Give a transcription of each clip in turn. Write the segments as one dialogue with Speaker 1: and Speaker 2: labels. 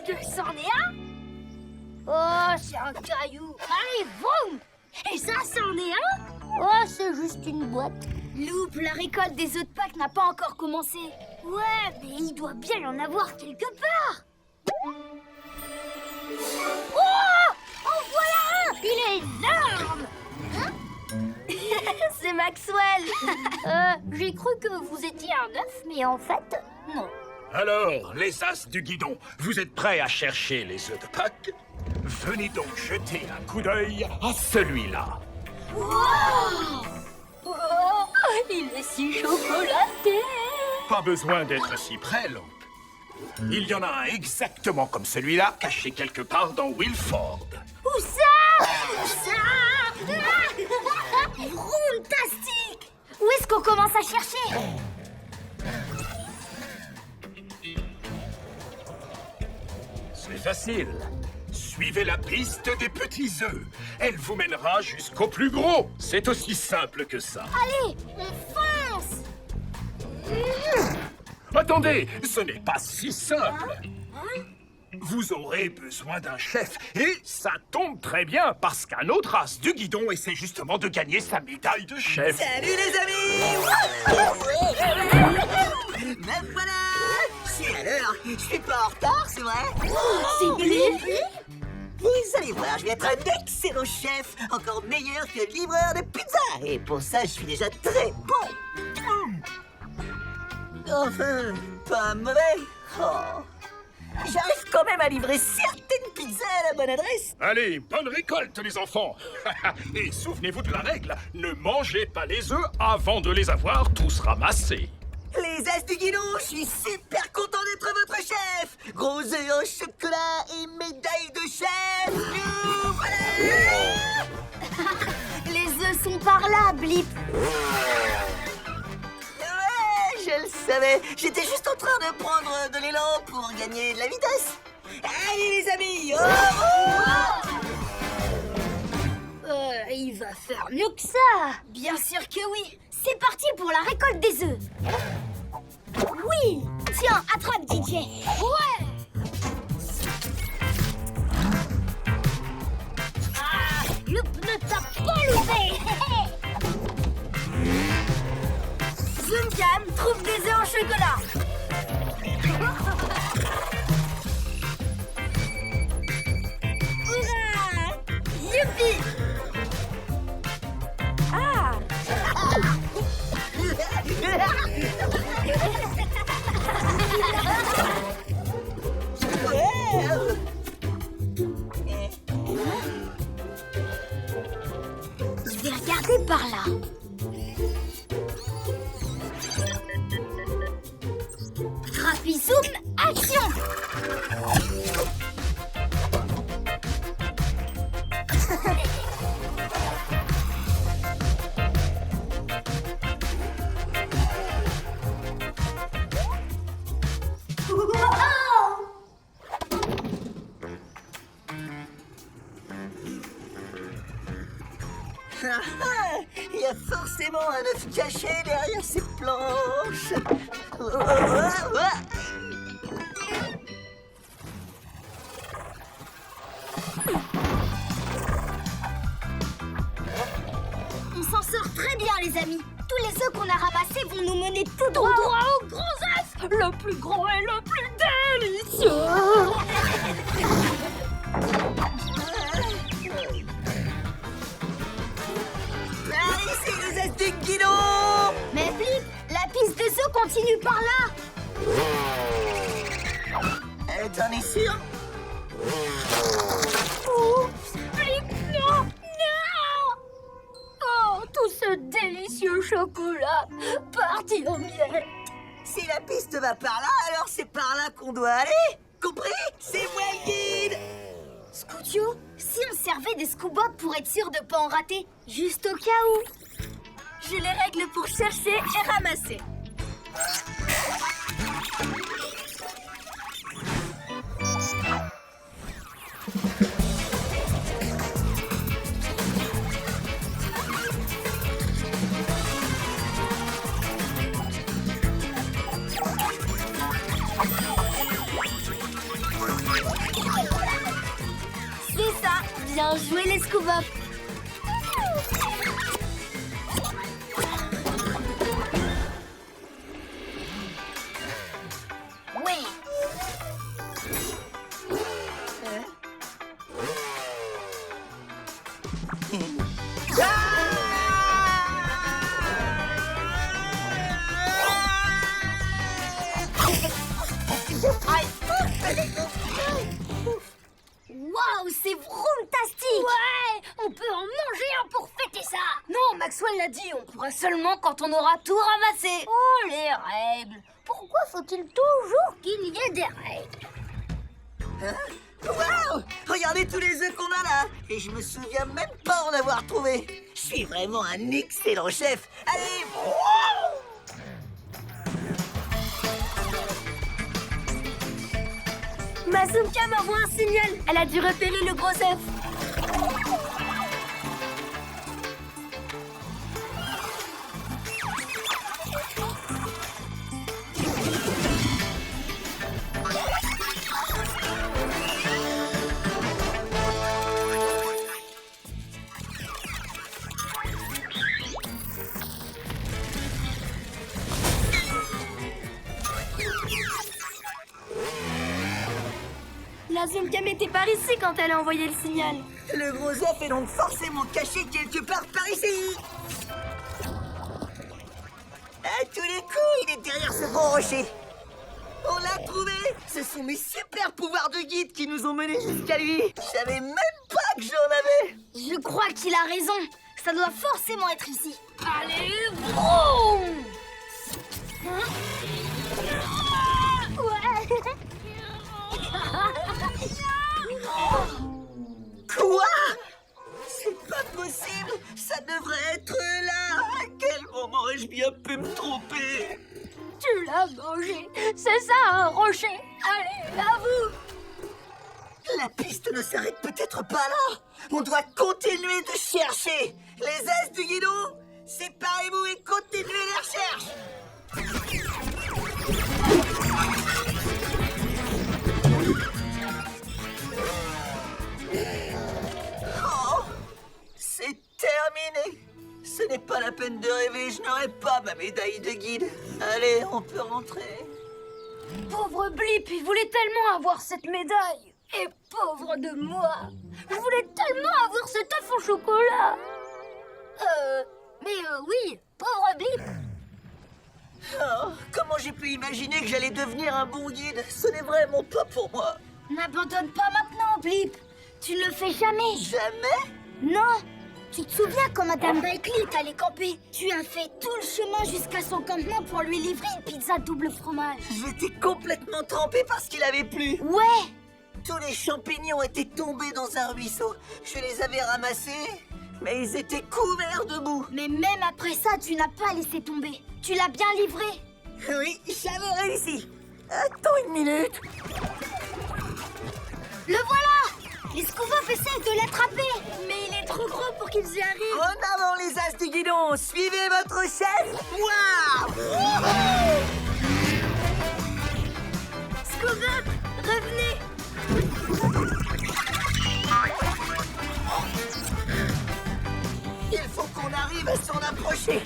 Speaker 1: Est-ce que c'en est un? Oh, c'est un caillou. Allez, vroom! Et ça, c'en est un? Oh, c'est juste une boîte. Loup, la récolte des œufs de Pâques n'a pas encore commencé. Ouais, mais il doit bien y en avoir quelque part. Oh! En voilà un! Il est énorme! Hein? C'est Maxwell. J'ai cru que vous étiez un œuf, mais en fait, non.
Speaker 2: Alors, les as du guidon, vous êtes prêts à chercher les œufs de Pâques? Venez donc jeter un coup d'œil à celui-là.
Speaker 1: Wow! Oh, il est si chocolaté.
Speaker 2: Pas besoin d'être si près, Lamp. Il y en a un exactement comme celui-là, caché quelque part dans Wilford.
Speaker 1: Où ça? Où ça? Fantastique! Où est-ce qu'on commence à chercher?
Speaker 2: C'est facile. Suivez la piste des petits œufs. Elle vous mènera jusqu'au plus gros. C'est aussi simple que ça.
Speaker 1: Allez, on fonce!
Speaker 2: Attendez, ce n'est pas si simple. Vous aurez besoin d'un chef. Et ça tombe très bien, parce qu'un autre as du guidon essaie justement de gagner sa médaille de chef.
Speaker 3: Salut les amis! Me voilà! C'est à l'heure. Je suis pas en retard, c'est vrai?
Speaker 1: C'est Blippi?
Speaker 3: Vous allez voir, je vais être un excellent chef, encore meilleur que livreur de pizza. Et pour ça, je suis déjà très bon. Enfin, pas mauvais. Oh. J'arrive quand même à livrer certaines pizzas à la bonne adresse.
Speaker 2: Allez, bonne récolte, les enfants. Et souvenez-vous de la règle, ne mangez pas les œufs avant de les avoir tous ramassés.
Speaker 3: Les as du guidon, je suis super content d'être votre chef. Gros œufs au chocolat et médaille de chef. Voilà.
Speaker 1: Les œufs sont par là, Blip.
Speaker 3: Ouais, je le savais. J'étais juste en train de prendre de l'élan pour gagner de la vitesse. Allez les amis,
Speaker 1: Il va faire mieux que ça. Bien sûr que oui. C'est parti pour la récolte des œufs. Oui. Tiens, attrape, DJ. Ouais. Ah, Loup ne t'a pas loupé. Zumcam trouve des œufs en chocolat. Hurrah! Youpi! Ah! Je vais regarder par là. Rapizoom, action!
Speaker 3: Il y a forcément un œuf caché derrière ces planches.
Speaker 1: On s'en sort très bien, les amis. Tous les œufs qu'on a ramassés vont nous mener tout droit au gros œuf. Le plus gros et le plus délicieux.
Speaker 3: Allez, c'est les as du guidon.
Speaker 1: Mais Blip, la piste de œufs continue par là.
Speaker 3: T'en es sûr?
Speaker 1: Oups, Blip, non, non. Oh, tout ce délicieux chocolat parti en miettes.
Speaker 3: Si la piste va par là, alors c'est par là qu'on doit aller. Compris? C'est moi le guide.
Speaker 1: Scootio, si on servait des scoobobs pour être sûr de pas en rater, juste au cas où. J'ai les règles pour chercher et ramasser. Bien joué les Scoobop. Oui. Waouh, c'est fantastique! Ouais, on peut en manger un pour fêter ça!
Speaker 4: Non, Maxwell l'a dit, on pourra seulement quand on aura tout ramassé.
Speaker 1: Oh, les règles! Pourquoi faut-il toujours qu'il y ait des règles?
Speaker 3: Waouh! Regardez tous les œufs qu'on a là! Et je me souviens même pas en avoir trouvé! Je suis vraiment un excellent chef! Allez! Wow!
Speaker 4: Mazumka m'envoie un signal. Elle a dû repérer le gros œuf. Mazumka n'était par ici quand elle a envoyé le signal.
Speaker 3: Le gros œuf est donc forcément caché quelque part par ici! À tous les coups, il est derrière ce gros rocher! On l'a trouvé! Ce sont mes super pouvoirs de guide qui nous ont menés jusqu'à lui! Je savais même pas que j'en avais!
Speaker 1: Je crois qu'il a raison. Ça doit forcément être ici. Allez, vroom! Ouais.
Speaker 3: Quoi? C'est pas possible! Ça devrait être là! À quel moment ai-je bien pu me tromper?
Speaker 1: Tu l'as mangé. C'est ça, un rocher. Allez, à vous.
Speaker 3: La piste ne s'arrête peut-être pas là! On doit continuer de chercher! Les as du guidon, séparez-vous et continuez les recherches! Oh, c'est terminé! Ce n'est pas la peine de rêver, je n'aurai pas ma médaille de guide. Allez, on peut rentrer.
Speaker 4: Pauvre Blip, il voulait tellement avoir cette médaille.
Speaker 1: Et pauvre de moi. Je voulais tellement avoir cet œuf au chocolat. Oui, pauvre Blip.
Speaker 3: Oh, comment j'ai pu imaginer que j'allais devenir un bon guide? Ce n'est vraiment pas pour moi.
Speaker 1: N'abandonne pas maintenant, Blip. Tu ne le fais jamais.
Speaker 3: Jamais?
Speaker 1: Non. Tu te souviens quand Madame Bakley est allée camper? Tu as fait tout le chemin jusqu'à son campement pour lui livrer une pizza double fromage.
Speaker 3: J'étais complètement trempé parce qu'il avait plu.
Speaker 1: Ouais.
Speaker 3: Tous les champignons étaient tombés dans un ruisseau. Je les avais ramassés, mais ils étaient couverts de boue.
Speaker 1: Mais même après ça, tu n'as pas laissé tomber. Tu l'as bien livré.
Speaker 3: Oui, j'avais réussi. Attends une minute.
Speaker 1: Le voilà. Les Scoobop essayent de l'attraper. Mais il est trop gros pour qu'ils y arrivent.
Speaker 3: En avant les as du guidon. Suivez votre chef. Moi.
Speaker 1: Scoobop, revenez.
Speaker 3: Il faut qu'on arrive à s'en approcher.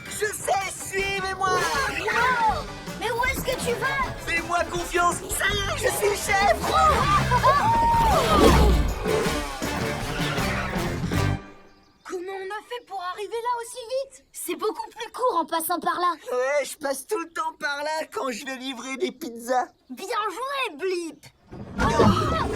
Speaker 3: Je sais, suivez-moi.
Speaker 1: Wow. Mais où est-ce que tu vas?
Speaker 3: Fais-moi confiance. Ça y est, je suis le chef.
Speaker 4: Comment on a fait pour arriver là aussi vite?
Speaker 1: C'est beaucoup plus court en passant par là.
Speaker 3: Ouais, je passe tout le temps par là quand je vais livrer des pizzas.
Speaker 1: Bien joué, Blip. Voilà.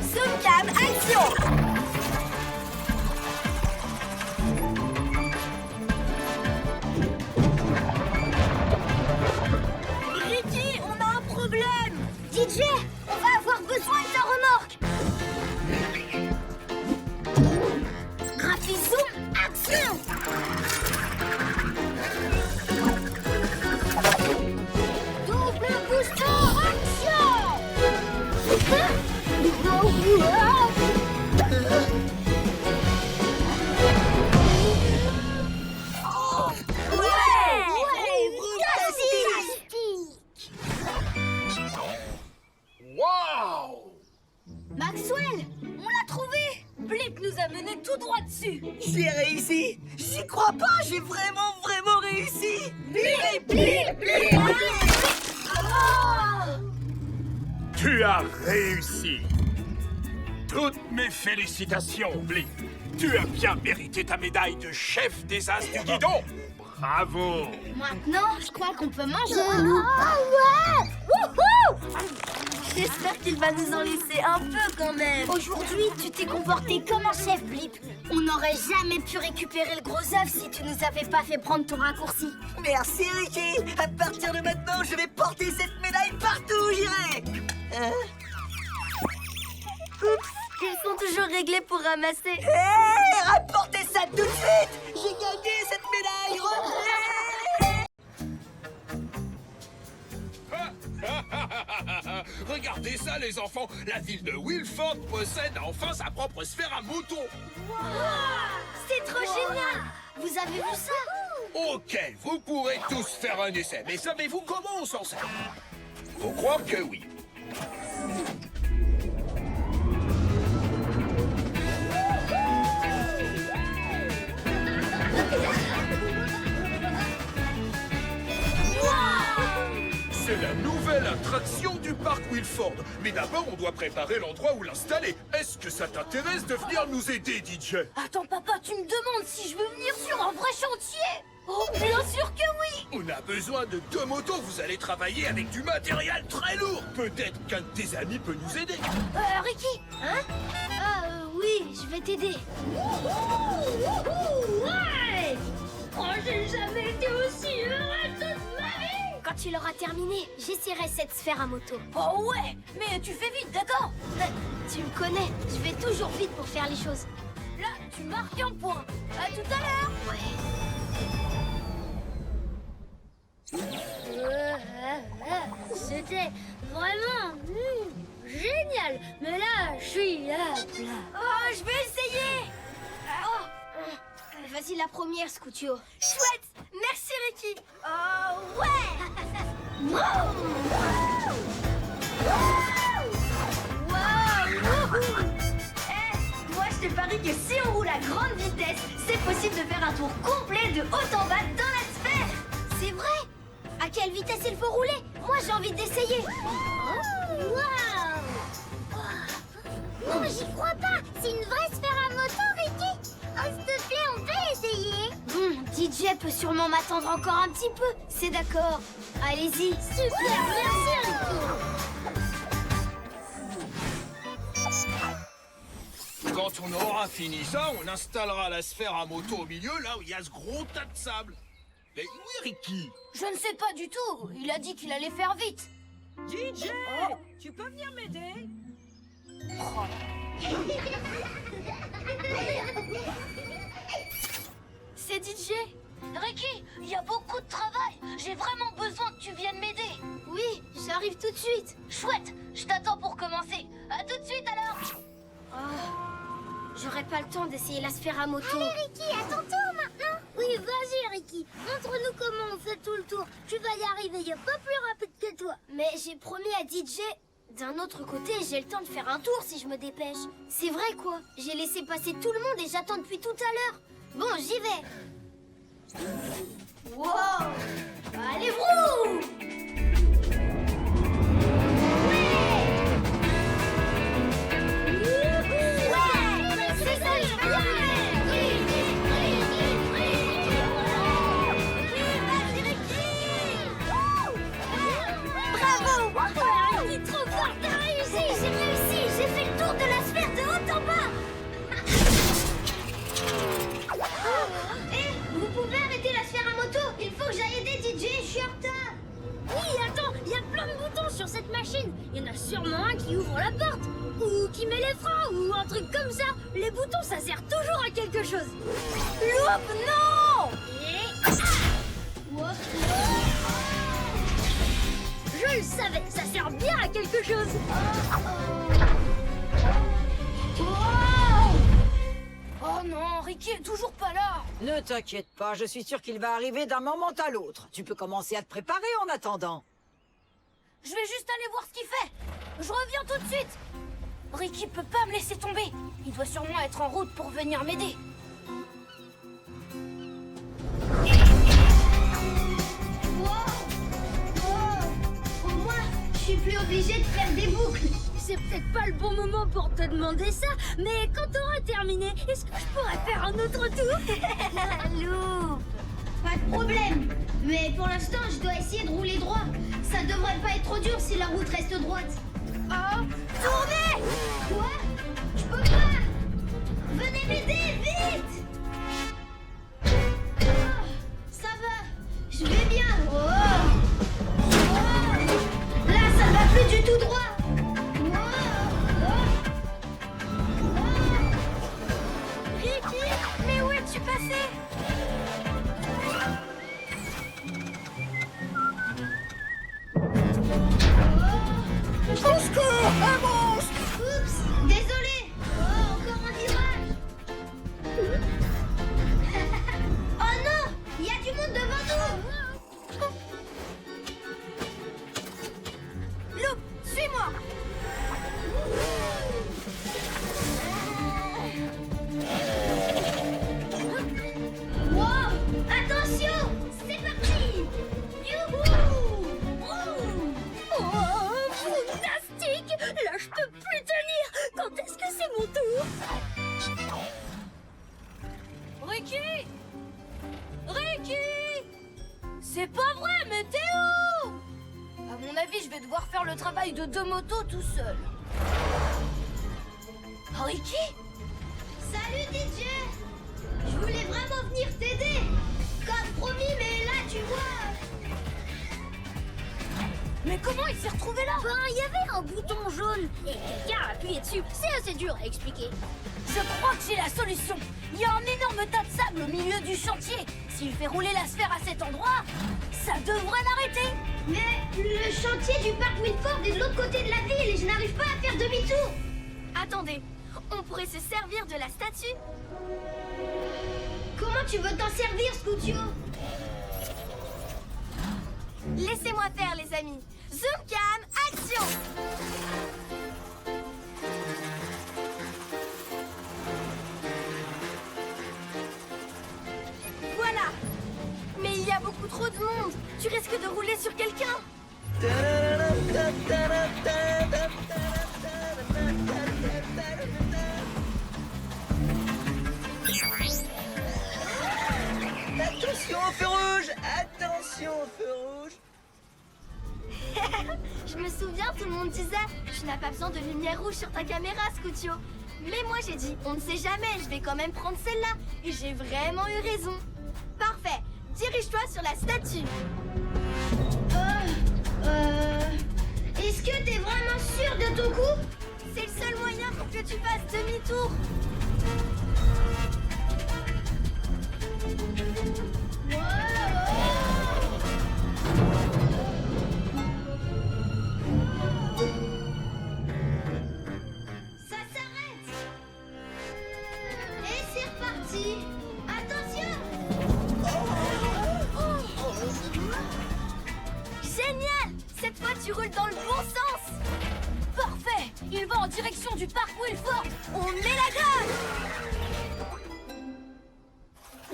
Speaker 4: Zoom-cam, action! a mené tout droit dessus.
Speaker 3: J'ai réussi. J'y crois pas, j'ai vraiment réussi. Blip, blip, blip, blip.
Speaker 2: Tu as réussi. Toutes mes félicitations, Blip. Tu as bien mérité ta médaille de chef des As du Guidon. Bravo.
Speaker 1: Maintenant, je crois qu'on peut manger. Ah ouais! Wouhou!
Speaker 4: J'espère qu'il va nous en laisser un peu quand même.
Speaker 1: Aujourd'hui, tu t'es comporté comme un chef, Blip. On n'aurait jamais pu récupérer le gros œuf si tu nous avais pas fait prendre ton raccourci.
Speaker 3: Merci Ricky. À partir de maintenant, je vais porter cette médaille partout où j'irai. Hein?
Speaker 4: Oups, ils sont toujours réglés pour ramasser.
Speaker 3: Hé, rapportez ça tout de suite. J'ai gagné cette médaille.
Speaker 2: Regardez ça, les enfants. La ville de Wilford possède enfin sa propre sphère à moton.
Speaker 1: C'est trop génial! Vous avez vu ça?
Speaker 2: Ok, vous pourrez tous faire un essai. Mais savez-vous comment on s'en sert? Faut croire que oui. C'est la nouvelle attraction du parc Wilford. Mais d'abord, on doit préparer l'endroit où l'installer. Est-ce que ça t'intéresse de venir nous aider, DJ?
Speaker 4: Attends, papa, tu me demandes si je veux venir sur un vrai chantier? Oh, bien sûr que oui!
Speaker 2: On a besoin de 2 motos. Vous allez travailler avec du matériel très lourd. Peut-être qu'un de tes amis peut nous aider.
Speaker 1: Ricky? Hein? Oui, je vais t'aider. Ouais! Oh, j'ai jamais été aussi heureux toute ma vie! Quand tu l'auras terminé, j'essaierai cette sphère à moto.
Speaker 4: Oh ouais, mais tu fais vite, d'accord?
Speaker 1: Tu me connais, je vais toujours vite pour faire les choses.
Speaker 4: Là, tu marques un point. À tout à l'heure.
Speaker 1: C'était vraiment génial. Mais là, je suis à plat.
Speaker 4: Oh, je vais essayer.
Speaker 1: Vas-y, la première, Scootio.
Speaker 4: Chouette. Merci, Ricky. Oh, ouais. Moi, je te parie que si on roule à grande vitesse, c'est possible de faire un tour complet de haut en bas dans la sphère.
Speaker 1: C'est vrai? À quelle vitesse il faut rouler? Moi, j'ai envie d'essayer. Waouh! Non, j'y crois pas. C'est une vraie sphère à moto, Ricky. Oh, s'il te plaît, on peut essayer. DJ peut sûrement m'attendre encore un petit peu. C'est d'accord. Allez-y. Super, merci, Ricky.
Speaker 2: Quand on aura fini ça, on installera la sphère à moto au milieu, là où il y a ce gros tas de sable. Mais oui, Ricky.
Speaker 4: Je ne sais pas du tout. Il a dit qu'il allait faire vite.
Speaker 5: DJ, tu peux venir m'aider?
Speaker 4: C'est DJ. Ricky, il y a beaucoup de travail. J'ai vraiment besoin que tu viennes m'aider.
Speaker 1: Oui, j'arrive tout de suite.
Speaker 4: Chouette, je t'attends pour commencer. À tout de suite alors.
Speaker 1: J'aurai pas le temps d'essayer la sphère à moto.
Speaker 6: Allez Ricky, à ton tour maintenant. Oui, vas-y Ricky, montre-nous comment on fait tout le tour. Tu vas y arriver, y a pas plus rapide que toi.
Speaker 1: Mais j'ai promis à DJ... D'un autre côté, j'ai le temps de faire un tour si je me dépêche. C'est vrai quoi. J'ai laissé passer tout le monde et j'attends depuis tout à l'heure. Bon, j'y vais. Wow! Allez, vrou!
Speaker 6: Sur cette machine, il y en a sûrement un qui ouvre la porte ou qui met les freins ou un truc comme ça. Les boutons, ça sert toujours à quelque chose.
Speaker 4: Loup, non!
Speaker 6: Je le savais, ça sert bien à quelque chose.
Speaker 4: Oh non, Ricky est toujours pas là.
Speaker 5: Ne t'inquiète pas, je suis sûre qu'il va arriver d'un moment à l'autre. Tu peux commencer à te préparer en attendant.
Speaker 4: Je vais juste aller voir ce qu'il fait. Je reviens tout de suite.
Speaker 6: Ricky peut pas me laisser tomber. Il doit sûrement être en route pour venir m'aider.
Speaker 4: Au moins, je suis plus obligée de faire des boucles.
Speaker 6: C'est peut-être pas le bon moment pour te demander ça, mais quand t'auras terminé, est-ce que je pourrais faire un autre tour?
Speaker 4: Lou, pas de problème. Mais pour l'instant, je dois essayer de rouler droit. Ça devrait pas être trop dur si la route reste droite.
Speaker 6: Oh, tournez!
Speaker 4: Quoi? Je peux pas. Venez m'aider, vite. Oh, ça va, je vais bien. Oh. Là, ça ne va plus du tout droit.
Speaker 6: Ricky, mais où es-tu passé?
Speaker 4: Oups, désolé. Oh, encore un virage. Oh non, il y a du monde devant nous.
Speaker 6: Loup, suis-moi!
Speaker 4: Wow, attention, c'est parti. Youhou. Ouh.
Speaker 6: Oh, fantastique! Là, je peux plus tenir! Quand est-ce que c'est mon tour? Ricky! Ricky! C'est pas vrai, mais t'es où? À mon avis, je vais devoir faire le travail de 2 motos tout seul. Ricky?
Speaker 4: Salut DJ. Je voulais vraiment venir t'aider. Comme promis, mais là, tu vois...
Speaker 6: Mais comment il s'est retrouvé là? Ben, il y avait un bouton jaune et quelqu'un a appuyé dessus. C'est assez dur à expliquer. Je crois que j'ai la solution. Il y a un énorme tas de sable au milieu du chantier. S'il fait rouler la sphère à cet endroit, ça devrait l'arrêter.
Speaker 4: Mais le chantier du parc Wilford est de l'autre côté de la ville et je n'arrive pas à faire demi-tour.
Speaker 6: Attendez, on pourrait se servir de la statue.
Speaker 4: Comment tu veux t'en servir, Scootio?
Speaker 6: Laissez-moi faire, les amis. Zoom cam, action! Voilà. Mais il y a beaucoup trop de monde. Tu risques de rouler sur quelqu'un.
Speaker 3: Attention au feu rouge! Attention au feu rouge!
Speaker 6: Je me souviens, tout le monde disait tu n'as pas besoin de lumière rouge sur ta caméra, Scootio. Mais moi j'ai dit on ne sait jamais, je vais quand même prendre celle-là. Et j'ai vraiment eu raison. Parfait, dirige-toi sur la statue.
Speaker 4: Est-ce que t'es vraiment sûr de ton coup?
Speaker 6: C'est le seul moyen pour que tu fasses demi-tour.
Speaker 4: Ça s'arrête. Et c'est reparti. Attention.
Speaker 6: Génial! Cette fois tu roules dans le bon sens. Parfait! Il va en direction du parc Wilford. On met la gomme.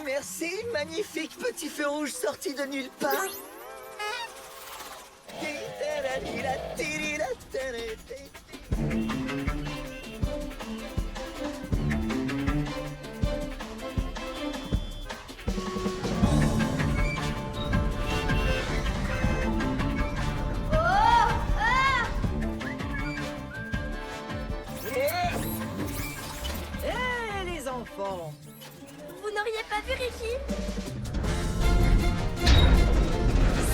Speaker 3: Merci, magnifique petit feu rouge sorti de nulle part.
Speaker 5: Hé, les enfants!
Speaker 6: Vous n'auriez pas vu Ricky?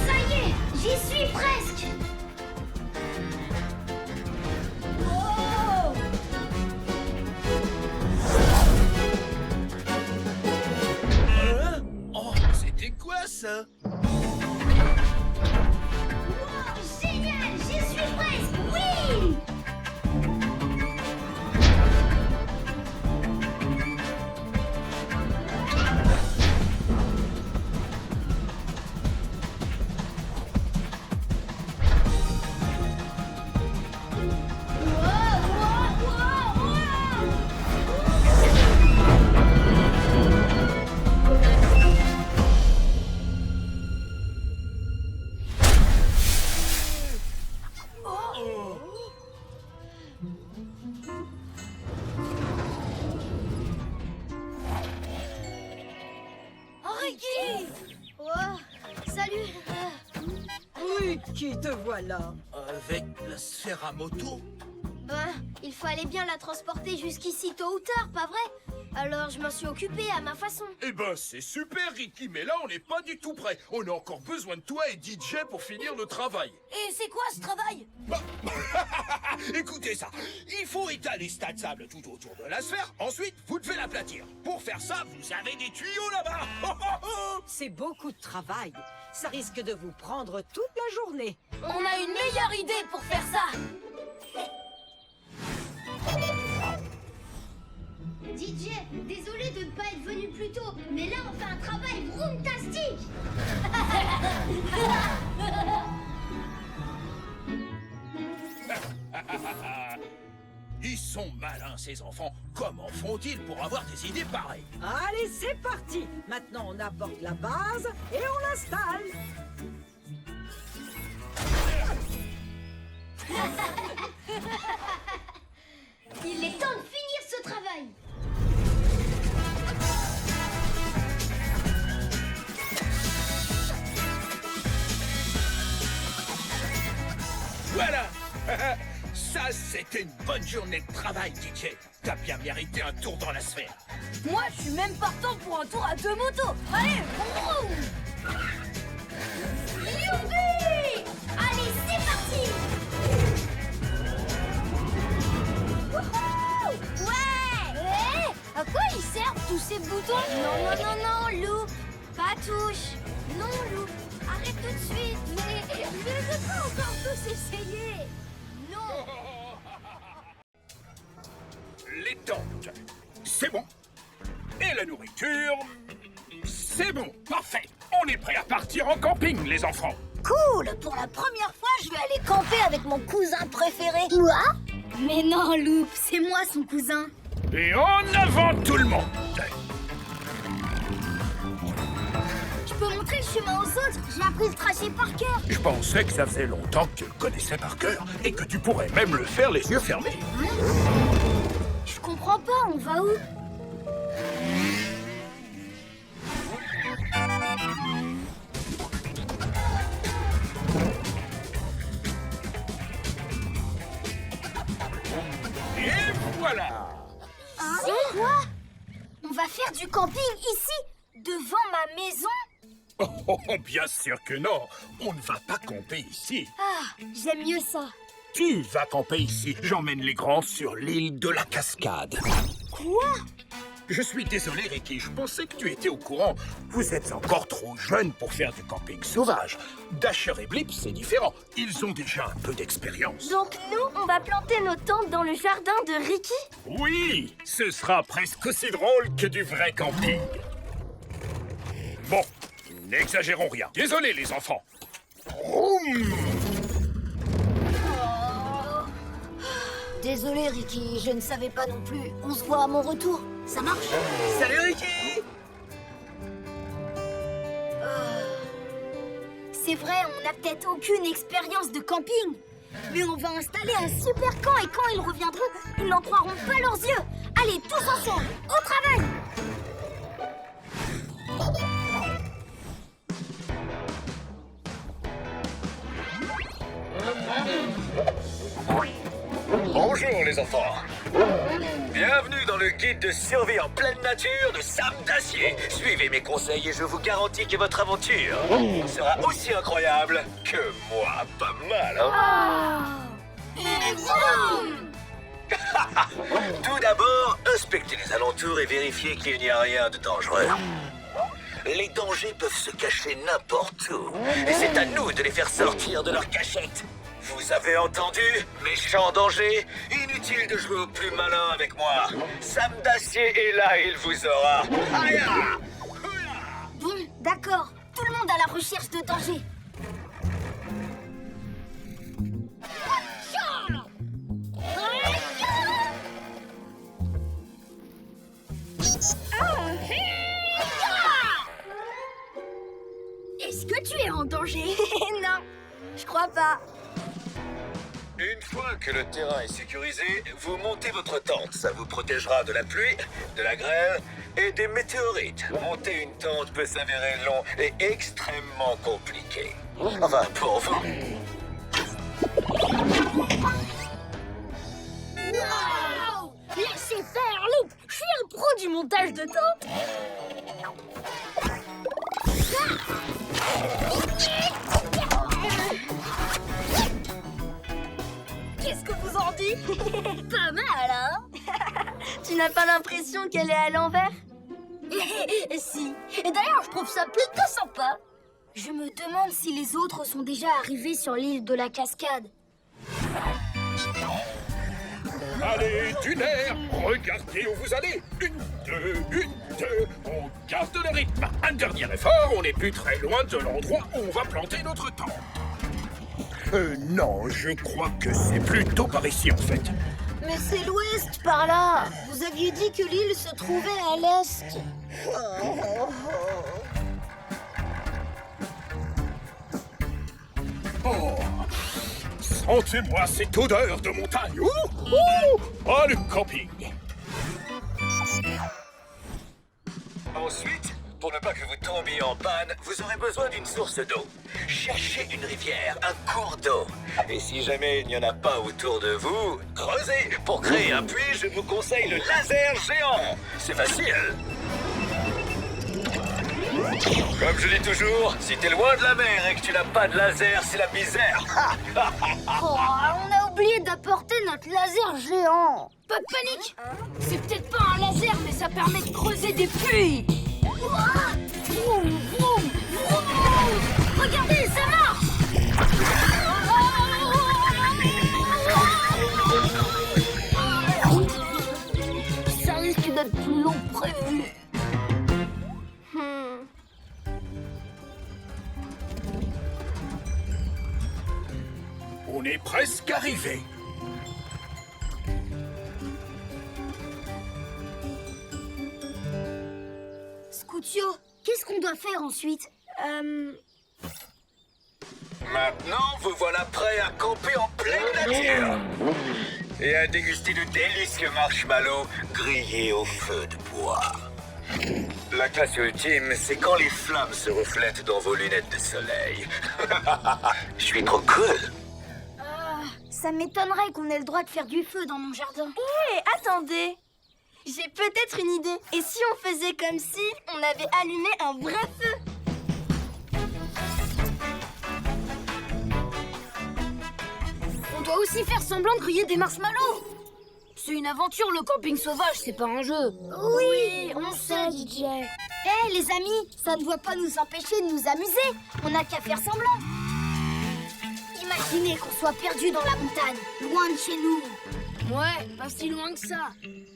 Speaker 4: Ça y est, j'y suis presque. Oh.
Speaker 2: Oh, c'était quoi ça?
Speaker 4: Wow, génial, j'y suis presque. Oui.
Speaker 1: Salut.
Speaker 5: Ricky, te voilà.
Speaker 2: Avec la sphère à moto?
Speaker 6: Ben, il fallait bien la transporter jusqu'ici tôt ou tard, pas vrai? Alors je m'en suis occupée à ma façon.
Speaker 2: Eh ben, c'est super, Ricky, mais là, on n'est pas du tout prêt. On a encore besoin de toi et DJ pour finir le travail.
Speaker 6: Et c'est quoi ce travail?
Speaker 2: Écoutez ça, il faut étaler ce tas de sable tout autour de la sphère, ensuite, vous devez l'aplatir. Pour faire ça, vous avez des tuyaux là-bas.
Speaker 5: C'est beaucoup de travail. Ça risque de vous prendre toute la journée.
Speaker 6: On a une meilleure idée pour faire ça.
Speaker 4: DJ, désolé de ne pas être venu plus tôt, mais là on fait un travail vroomtastique.
Speaker 2: Ils sont malins, ces enfants. Comment font-ils pour avoir des idées pareilles?
Speaker 5: Allez, c'est parti. Maintenant, on apporte la base et on l'installe.
Speaker 4: Il est temps de finir ce travail.
Speaker 2: Voilà. Ça, c'était une bonne journée de travail, DJ. T'as bien mérité un tour dans la sphère.
Speaker 6: Moi, je suis même partant pour un tour à 2 motos. Allez, vroom, vroom.
Speaker 4: Youpi! Allez, c'est parti.
Speaker 6: Wouhou! Ouais! À quoi ils servent tous ces boutons? Non, Lou. Pas touche. Non, Lou. Arrête tout de suite. Mais je ne veux pas encore tous essayer. Non.
Speaker 2: Les tentes, c'est bon. Et la nourriture, c'est bon. Parfait. On est prêt à partir en camping, les enfants.
Speaker 6: Cool! Pour la première fois, je vais aller camper avec mon cousin préféré. Quoi? Mais non, Loup, c'est moi son cousin.
Speaker 2: Et en avant tout le monde.
Speaker 6: Je peux montrer le chemin aux autres? J'ai appris le tracé par cœur.
Speaker 2: Je pensais que ça faisait longtemps que tu le connaissais par cœur et que tu pourrais même le faire les yeux fermés.
Speaker 6: Je comprends pas, on va où?
Speaker 2: Et voilà.
Speaker 6: C'est quoi? On va faire du camping ici, devant ma maison?
Speaker 2: Oh, bien sûr que non. On ne va pas camper ici.
Speaker 6: Ah, j'aime mieux ça.
Speaker 2: Tu vas camper ici. J'emmène les grands sur l'île de la Cascade.
Speaker 6: Quoi?
Speaker 2: Je suis désolé, Ricky. Je pensais que tu étais au courant. Vous êtes encore trop jeune pour faire du camping sauvage. Dasher et Blip, c'est différent. Ils ont déjà un peu d'expérience.
Speaker 6: Donc nous, on va planter nos tentes dans le jardin de Ricky?
Speaker 2: Oui, ce sera presque aussi drôle que du vrai camping. Bon, n'exagérons rien. Désolé, les enfants. Vroom.
Speaker 6: Désolé, Ricky, je ne savais pas non plus. On se voit à mon retour. Ça marche?
Speaker 3: Salut Ricky!
Speaker 6: C'est vrai, on n'a peut-être aucune expérience de camping. Mais on va installer un super camp et quand ils reviendront, ils n'en croiront pas leurs yeux. Allez, tous ensemble, au travail!
Speaker 7: Bonjour les enfants. Bienvenue dans le guide de survie en pleine nature de Sam Dacier. Suivez mes conseils et je vous garantis que votre aventure sera aussi incroyable que moi. Pas mal, hein? Tout d'abord, inspectez les alentours et vérifiez qu'il n'y a rien de dangereux. Les dangers peuvent se cacher n'importe où. Et c'est à nous de les faire sortir de leur cachette. Vous avez entendu? Méchant danger. Inutile de jouer au plus malin avec moi. Sam Dacier est là et il vous aura. Aïe!
Speaker 6: Bon, d'accord. Tout le monde à la recherche de danger. Est-ce que tu es en danger? Non, je crois pas.
Speaker 7: Une fois que le terrain est sécurisé, vous montez votre tente. Ça vous protégera de la pluie, de la grêle et des météorites. Monter une tente peut s'avérer long et extrêmement compliqué. Enfin, pour vous.
Speaker 1: Wow! Laissez faire, Loop. Je suis un pro du montage de tente. Qu'est-ce que vous en dites? Pas mal, hein?
Speaker 6: Tu n'as pas l'impression qu'elle est à l'envers?
Speaker 1: Si. Et d'ailleurs, je trouve ça plutôt sympa. Je me demande si les autres sont déjà arrivés sur l'île de la cascade.
Speaker 2: Allez, d'une air, regardez où vous allez. Une, deux, on garde le rythme. Un dernier effort, on n'est plus très loin de l'endroit où on va planter notre tente. Non, je crois que c'est plutôt par ici en fait.
Speaker 6: Mais c'est l'ouest, par là. Vous aviez dit que l'île se trouvait à l'est.
Speaker 2: Oh, sentez-moi cette odeur de montagne. Oh, le camping.
Speaker 7: Ensuite, pour ne pas que vous tombiez en panne, vous aurez besoin d'une source d'eau. Cherchez une rivière, un cours d'eau. Et si jamais il n'y en a pas autour de vous, creusez. Pour créer un puits, je vous conseille le laser géant. C'est facile. Comme je dis toujours, si t'es loin de la mer et que tu n'as pas de laser, c'est la misère.
Speaker 1: Oh, on a oublié d'apporter notre laser géant. Pas de panique. C'est peut-être pas un laser, mais ça permet de creuser des puits. Ouah, vroom, vroom, vroom. Regardez, ça marche. Ça risque d'être plus long que prévu.
Speaker 2: On est presque arrivé.
Speaker 1: Scoutio, qu'est-ce qu'on doit faire ensuite?
Speaker 7: Maintenant, vous voilà prêt à camper en pleine nature. Et à déguster de délicieux marshmallows grillés au feu de bois. La classe ultime, c'est quand les flammes se reflètent dans vos lunettes de soleil. Je suis trop cool.
Speaker 1: Ça m'étonnerait qu'on ait le droit de faire du feu dans mon jardin.
Speaker 6: Hé, attendez. J'ai peut-être une idée. Et si on faisait comme si on avait allumé un vrai feu?
Speaker 1: On doit aussi faire semblant de griller des marshmallows. C'est une aventure, le camping sauvage, c'est pas un jeu. Oui, on sait, DJ.
Speaker 6: Hé, les amis, ça ne doit pas nous empêcher de nous amuser. On n'a qu'à faire semblant.
Speaker 1: Imaginez qu'on soit perdu dans la montagne, loin de chez nous. Ouais, pas si loin que ça.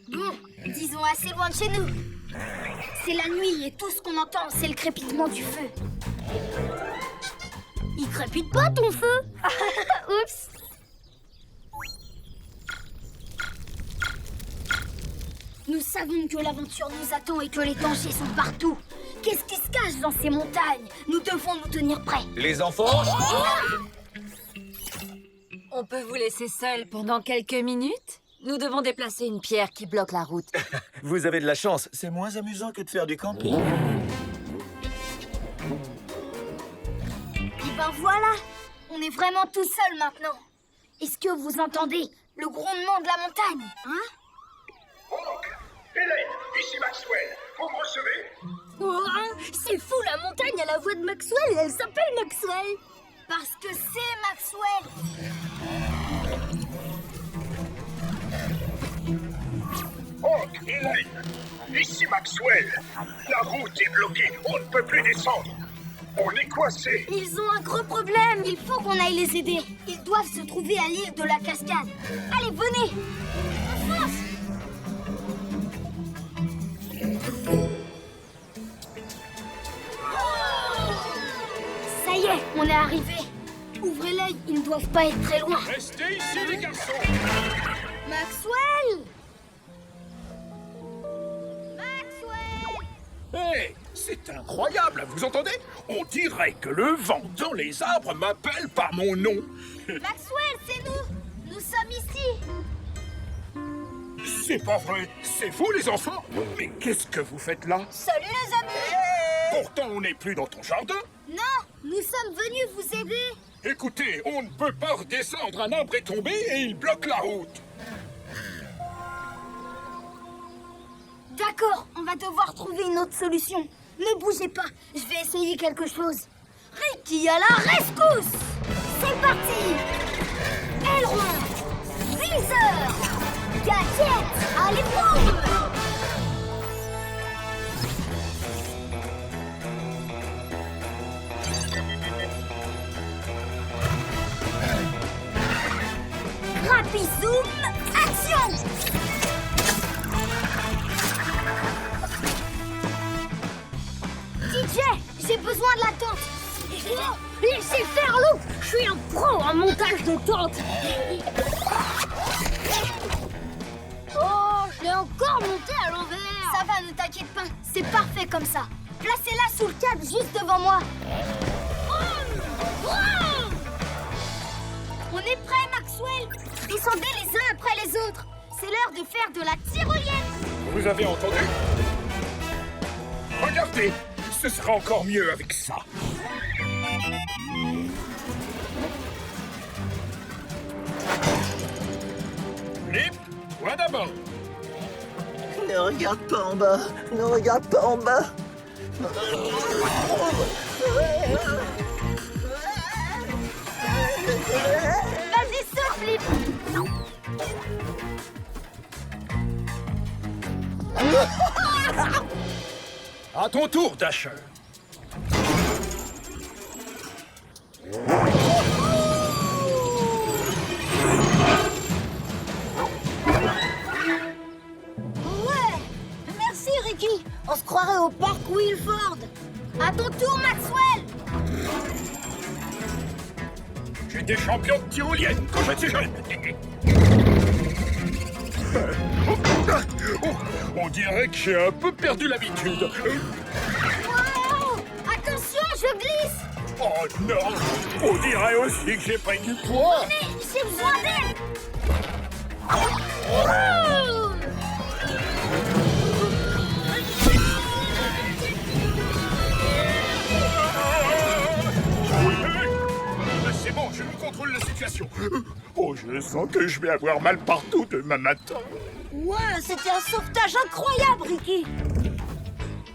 Speaker 6: Bon, disons assez loin de chez nous.
Speaker 1: C'est la nuit et tout ce qu'on entend, c'est le crépitement du feu. Il crépite pas ton feu?
Speaker 6: Oups.
Speaker 1: Nous savons que l'aventure nous attend et que les dangers sont partout. Qu'est-ce qui se cache dans ces montagnes? Nous devons nous tenir prêts.
Speaker 7: Les enfants,
Speaker 8: On peut vous laisser seul pendant quelques minutes? Nous devons déplacer une pierre qui bloque la route.
Speaker 7: vous avez de la chance. C'est moins amusant que de faire du camping.
Speaker 1: Et ben voilà, on est vraiment tout seul maintenant. Est-ce que vous entendez le grondement de la montagne, hein?
Speaker 2: Hélène, ici Maxwell. Vous me recevez?
Speaker 1: Oh, c'est fou, la montagne a la voix de Maxwell et elle s'appelle Maxwell. Parce que c'est Maxwell.
Speaker 2: Oh, Hélène, ici Maxwell. La route est bloquée, on ne peut plus descendre. On est coincé.
Speaker 1: Ils ont un gros problème. Il faut qu'on aille les aider. Ils doivent se trouver à l'île de la cascade. Allez, venez. Fonce. Ça y est, on est arrivé. Ouvrez l'œil, ils ne doivent pas être très loin.
Speaker 2: Restez ici, les garçons.
Speaker 1: Maxwell!
Speaker 2: Hé, c'est incroyable, vous entendez? On dirait que le vent dans les arbres m'appelle par mon nom.
Speaker 6: Maxwell, c'est nous.
Speaker 2: C'est pas vrai. C'est vous, les enfants? Mais qu'est-ce que vous faites là?
Speaker 6: Salut les amis!
Speaker 2: Pourtant, on n'est plus dans ton jardin.
Speaker 6: Non, nous sommes venus vous aider.
Speaker 2: Écoutez, on ne peut pas redescendre. Un arbre est tombé et il bloque la route.
Speaker 1: D'accord, on va devoir trouver une autre solution. Ne bougez pas, je vais essayer quelque chose. Ricky à la rescousse! C'est parti! Aileron! Viseur! Gadget! Allez, boum! Rapizoom, action! DJ, j'ai besoin de la tente. Laissez faire, Lou. Je suis un pro en montage de tente. Oh, je l'ai encore monté à l'envers.
Speaker 6: Ça va, ne t'inquiète pas.
Speaker 1: C'est parfait comme ça. Placez-la sous le câble juste devant moi. On est prêts, Maxwell. Descendez les uns après les autres. C'est l'heure de faire de la tyrolienne.
Speaker 2: Vous avez entendu? Regardez, ce sera encore mieux avec ça. Flip, toi d'abord.
Speaker 3: Ne regarde pas en bas. Ne regarde pas en bas.
Speaker 1: Vas-y, saute, Flip.
Speaker 2: À ton tour, Dasher.
Speaker 6: Ouais! Merci, Ricky. On se croirait au parc Wilford.
Speaker 1: À ton tour, Maxwell.
Speaker 2: J'étais champion de tyrolienne quand j'étais jeune. On dirait que j'ai un peu perdu l'habitude.
Speaker 1: Wow! Attention, je glisse.
Speaker 2: Oh non! On dirait aussi que j'ai pris du poids.
Speaker 1: Mais j'ai besoin d'aide.
Speaker 2: C'est bon, je contrôle la situation. Oh, je sens que je vais avoir mal partout demain matin.
Speaker 6: Ouais, c'était un sauvetage incroyable, Ricky.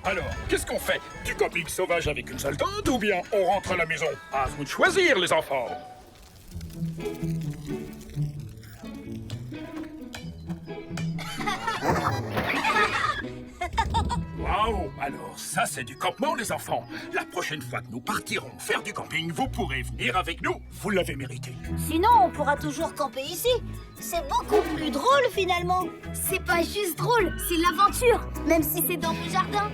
Speaker 2: Alors, qu'est-ce qu'on fait? Du camping sauvage avec une seule tente ou bien on rentre à la maison? À vous de choisir, les enfants. Waouh! Alors ça, c'est du campement, les enfants. La prochaine fois que nous partirons faire du camping, vous pourrez venir avec nous. Vous l'avez mérité.
Speaker 6: Sinon, on pourra toujours camper ici. C'est beaucoup plus drôle, finalement.
Speaker 1: C'est pas juste drôle, c'est l'aventure, même si c'est dans mon jardin.